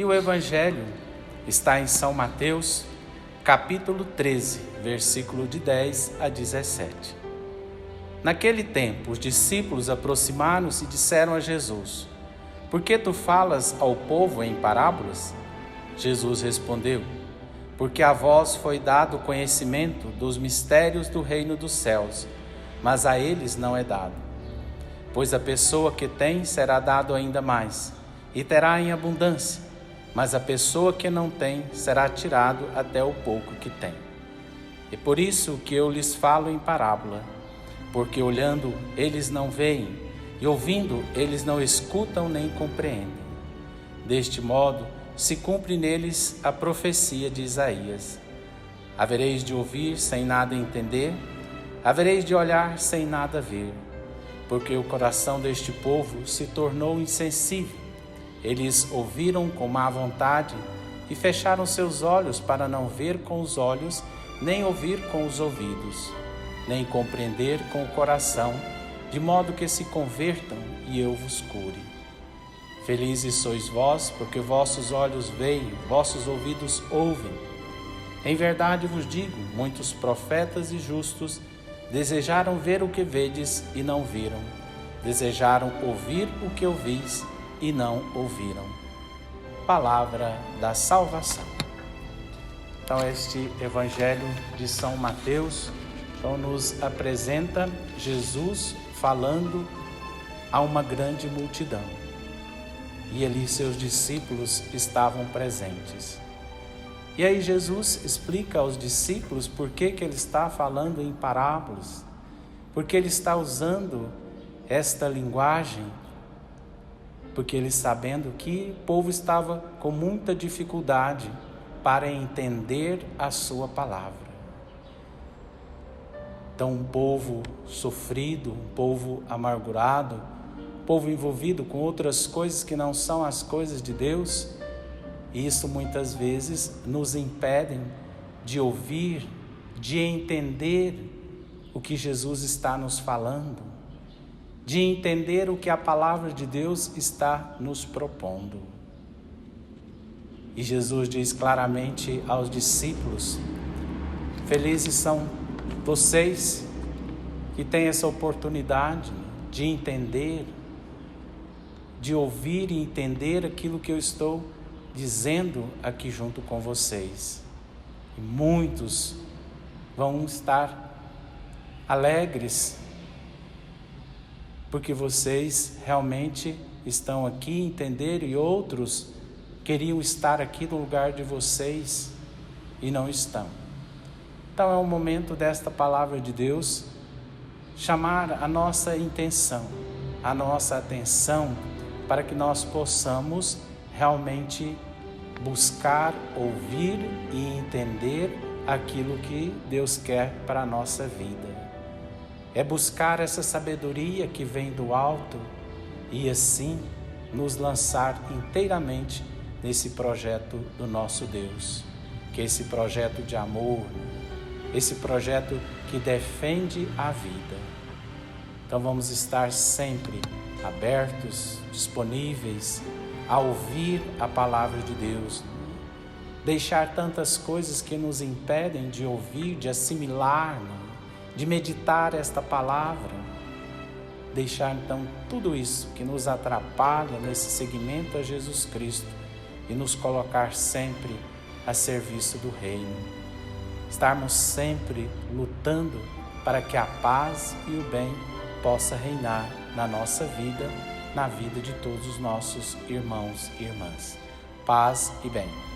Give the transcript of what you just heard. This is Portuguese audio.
E o Evangelho está em São Mateus, capítulo 13, versículo de 10 a 17. Naquele tempo, os discípulos aproximaram-se e disseram a Jesus: Por que tu falas ao povo em parábolas? Jesus respondeu: Porque a vós foi dado conhecimento dos mistérios do reino dos céus, mas a eles não é dado. Pois a pessoa que tem será dado ainda mais, e terá em abundância, mas a pessoa que não tem será tirado até o pouco que tem. E por isso que eu lhes falo em parábola, porque olhando eles não veem, e ouvindo eles não escutam nem compreendem. Deste modo se cumpre neles a profecia de Isaías: Havereis de ouvir sem nada entender, havereis de olhar sem nada ver, porque o coração deste povo se tornou insensível. Eles ouviram com má vontade e fecharam seus olhos para não ver com os olhos, nem ouvir com os ouvidos, nem compreender com o coração, de modo que se convertam e eu vos cure. Felizes sois vós, porque vossos olhos veem, vossos ouvidos ouvem. Em verdade vos digo, muitos profetas e justos desejaram ver o que vedes e não viram, desejaram ouvir o que ouvis e não ouviram. Palavra da salvação. Então este Evangelho de São Mateus nos apresenta Jesus falando a uma grande multidão. E ali seus discípulos estavam presentes. E aí Jesus explica aos discípulos por que ele está falando em parábolas, porque ele está usando esta linguagem, porque ele sabendo que o povo estava com muita dificuldade para entender a sua palavra. Então um povo sofrido, um povo amargurado, um povo envolvido com outras coisas que não são as coisas de Deus, isso muitas vezes nos impede de ouvir, de entender o que Jesus está nos falando, de entender o que a palavra de Deus está nos propondo. E Jesus diz claramente aos discípulos: felizes são vocês que têm essa oportunidade de entender, de ouvir e entender aquilo que eu estou dizendo aqui junto com vocês. E muitos vão estar alegres, porque vocês realmente estão aqui, entenderam, e outros queriam estar aqui no lugar de vocês e não estão. Então é o momento desta palavra de Deus chamar a nossa intenção, a nossa atenção, para que nós possamos realmente buscar, ouvir e entender aquilo que Deus quer para a nossa vida. É buscar essa sabedoria que vem do alto e assim nos lançar inteiramente nesse projeto do nosso Deus, que é esse projeto de amor, esse projeto que defende a vida. Então vamos estar sempre abertos, disponíveis a ouvir a palavra de Deus, deixar tantas coisas que nos impedem de ouvir, de assimilar, de meditar esta palavra, deixar então tudo isso que nos atrapalha nesse seguimento a Jesus Cristo e nos colocar sempre a serviço do reino. Estarmos sempre lutando para que a paz e o bem possa reinar na nossa vida, na vida de todos os nossos irmãos e irmãs. Paz e bem.